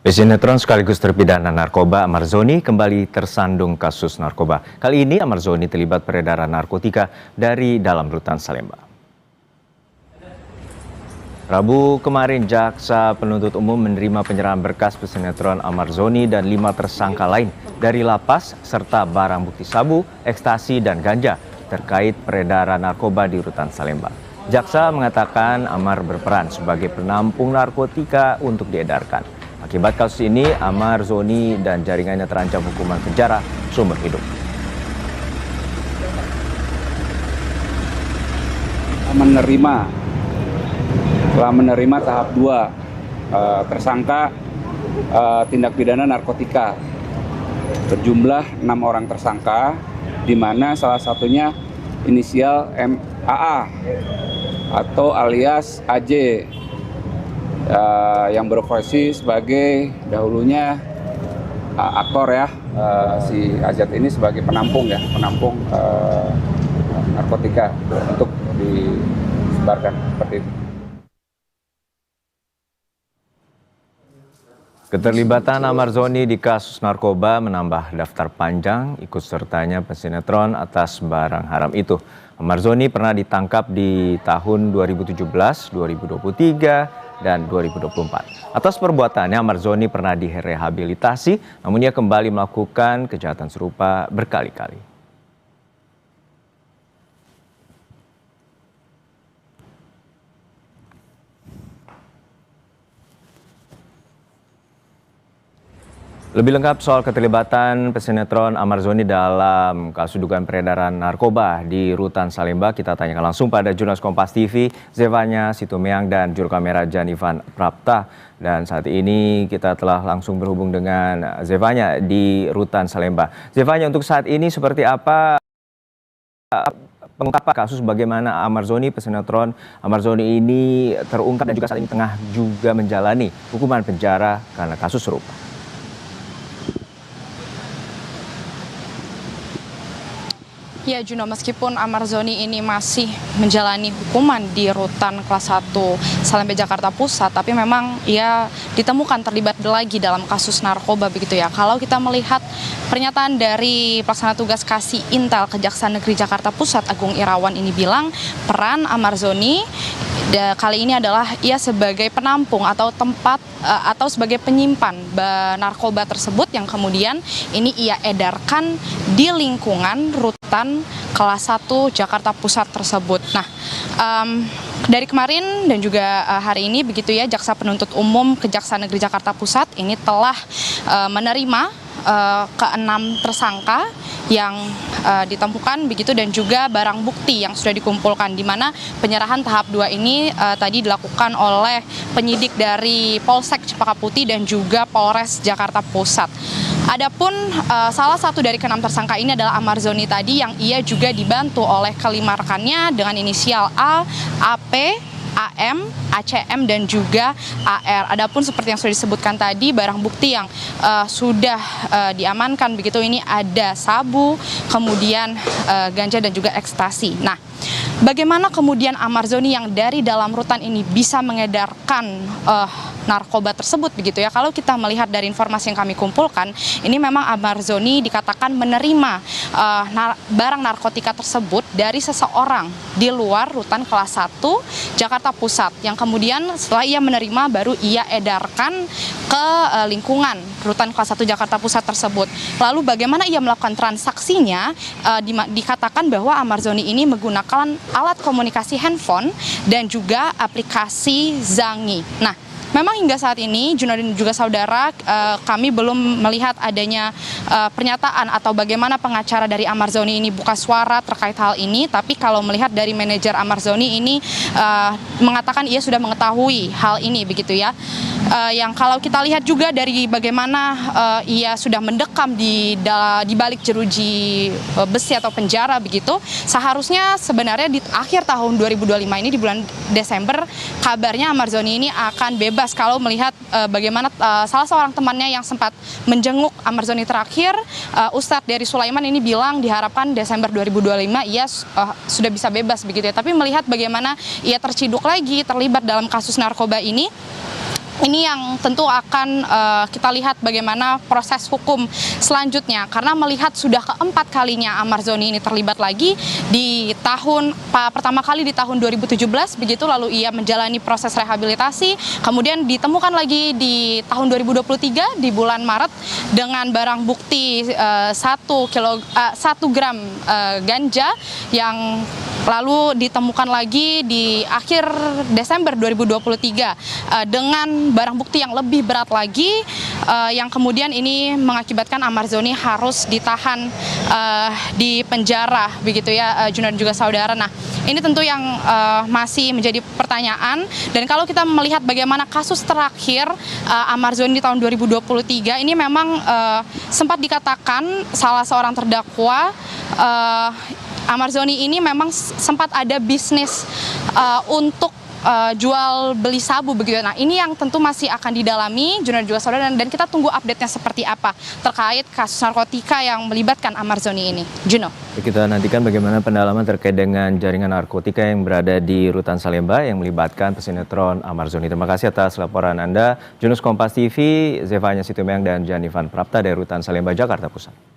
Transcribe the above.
Pesinetron sekaligus terpidana narkoba Amar Zoni kembali tersandung kasus narkoba. Kali ini Amar Zoni terlibat peredaran narkotika dari dalam rutan Salemba. Rabu kemarin, Jaksa Penuntut Umum menerima penyerahan berkas pesinetron Amar Zoni dan 5 tersangka lain dari lapas serta barang bukti sabu, ekstasi, dan ganja terkait peredaran narkoba di rutan Salemba. Jaksa mengatakan Amar berperan sebagai penampung narkotika untuk diedarkan. Akibat kasus ini, Amar Zoni dan jaringannya terancam hukuman penjara seumur hidup. Telah menerima tahap 2 tersangka tindak pidana narkotika berjumlah 6 orang tersangka, di mana salah satunya inisial MAA atau alias AJ yang berprofesi sebagai dahulunya aktor ya, si AZ ini sebagai penampung narkotika untuk disebarkan seperti itu. Keterlibatan Amar Zoni di kasus narkoba menambah daftar panjang ikut sertanya pesinetron atas barang haram itu. Amar Zoni pernah ditangkap di tahun 2017, 2023, dan 2024. Atas perbuatannya, Amar Zoni pernah direhabilitasi, namun ia kembali melakukan kejahatan serupa berkali-kali. Lebih lengkap soal keterlibatan pesinetron Amar Zoni dalam kasus dugaan peredaran narkoba di rutan Salemba, kita tanyakan langsung pada jurnalis Kompas TV, Zevanya Situmeang, dan juru kamera Janivan Prapta. Dan saat ini kita telah langsung berhubung dengan Zevanya di rutan Salemba. Zevanya, untuk saat ini seperti apa pengungkapan kasus bagaimana Amar Zoni, pesinetron Amar Zoni ini terungkap dan juga saat ini tengah juga menjalani hukuman penjara karena kasus serupa? Ya Juno, meskipun Amar Zoni ini masih menjalani hukuman di rutan kelas 1 Salemba Jakarta Pusat, tapi memang ia ditemukan terlibat lagi dalam kasus narkoba begitu ya. Kalau kita melihat pernyataan dari pelaksana tugas Kasih Intel Kejaksaan Negeri Jakarta Pusat Agung Irawan ini bilang peran Amar Zoni kali ini adalah ia sebagai penampung atau tempat atau sebagai penyimpan narkoba tersebut yang kemudian ini ia edarkan di lingkungan rutan kelas 1 Jakarta Pusat tersebut. Nah, dari kemarin dan juga hari ini begitu ya, Jaksa Penuntut Umum Kejaksaan Negeri Jakarta Pusat ini telah menerima ke-6 tersangka yang ditemukan begitu, dan juga barang bukti yang sudah dikumpulkan, di mana penyerahan tahap 2 ini tadi dilakukan oleh penyidik dari Polsek Cempaka Putih dan juga Polres Jakarta Pusat. Adapun salah satu dari ke-6 tersangka ini adalah Amar Zoni tadi, yang ia juga dibantu oleh kelima rekannya dengan inisial A, AP, AM, ACM, dan juga AR. Adapun seperti yang sudah disebutkan tadi, barang bukti yang sudah diamankan begitu ini ada sabu, kemudian ganja dan juga ekstasi. Nah, bagaimana kemudian Amar Zoni yang dari dalam rutan ini bisa mengedarkan narkoba tersebut begitu ya? Kalau kita melihat dari informasi yang kami kumpulkan, ini memang Amar Zoni dikatakan menerima barang narkotika tersebut dari seseorang di luar rutan kelas 1 Jakarta Pusat, yang kemudian setelah ia menerima baru ia edarkan ke lingkungan rutan kelas 1 Jakarta Pusat tersebut. Lalu bagaimana ia melakukan transaksinya? Dikatakan bahwa Amar Zoni ini menggunakan alat komunikasi handphone dan juga aplikasi Zangi. Nah, memang hingga saat ini, Juno dan juga saudara, kami belum melihat adanya pernyataan atau bagaimana pengacara dari Amar Zoni ini buka suara terkait hal ini. Tapi kalau melihat dari manajer Amar Zoni ini mengatakan ia sudah mengetahui hal ini begitu ya. Yang kalau kita lihat juga dari bagaimana ia sudah mendekam di balik jeruji besi atau penjara begitu, seharusnya sebenarnya di akhir tahun 2025 ini, di bulan Desember, kabarnya Amar Zoni ini akan bebas. Kalau melihat bagaimana salah seorang temannya yang sempat menjenguk Amar Zoni terakhir, Ustadz Dery Sulaiman ini bilang diharapkan Desember 2025 ia sudah bisa bebas begitu ya. Tapi melihat bagaimana ia terciduk lagi terlibat dalam kasus narkoba ini, ini yang tentu akan kita lihat bagaimana proses hukum selanjutnya, karena melihat sudah keempat kalinya Amarzoni ini terlibat lagi di pertama kali di tahun 2017 begitu, lalu ia menjalani proses rehabilitasi, kemudian ditemukan lagi di tahun 2023 di bulan Maret dengan barang bukti 1 gram ganja yang lalu ditemukan lagi di akhir Desember 2023 dengan barang bukti yang lebih berat lagi, yang kemudian ini mengakibatkan Amarzoni harus ditahan di penjara begitu ya, Juna dan juga saudara. Nah, ini tentu yang masih menjadi pertanyaan, dan kalau kita melihat bagaimana kasus terakhir Amarzoni di tahun 2023 ini memang sempat dikatakan salah seorang terdakwa Amarzoni ini memang sempat ada bisnis untuk jual beli sabu begitu. Nah, ini yang tentu masih akan didalami Juna dan juga saudara, dan kita tunggu update-nya seperti apa terkait kasus narkotika yang melibatkan Amarzoni ini. Juno. Kita nantikan bagaimana pendalaman terkait dengan jaringan narkotika yang berada di Rutan Salemba yang melibatkan pesinetron Amarzoni. Terima kasih atas laporan Anda, Junus Kompas TV, Zevanya Situmeng dan Janifan Prapta dari Rutan Salemba, Jakarta Pusat.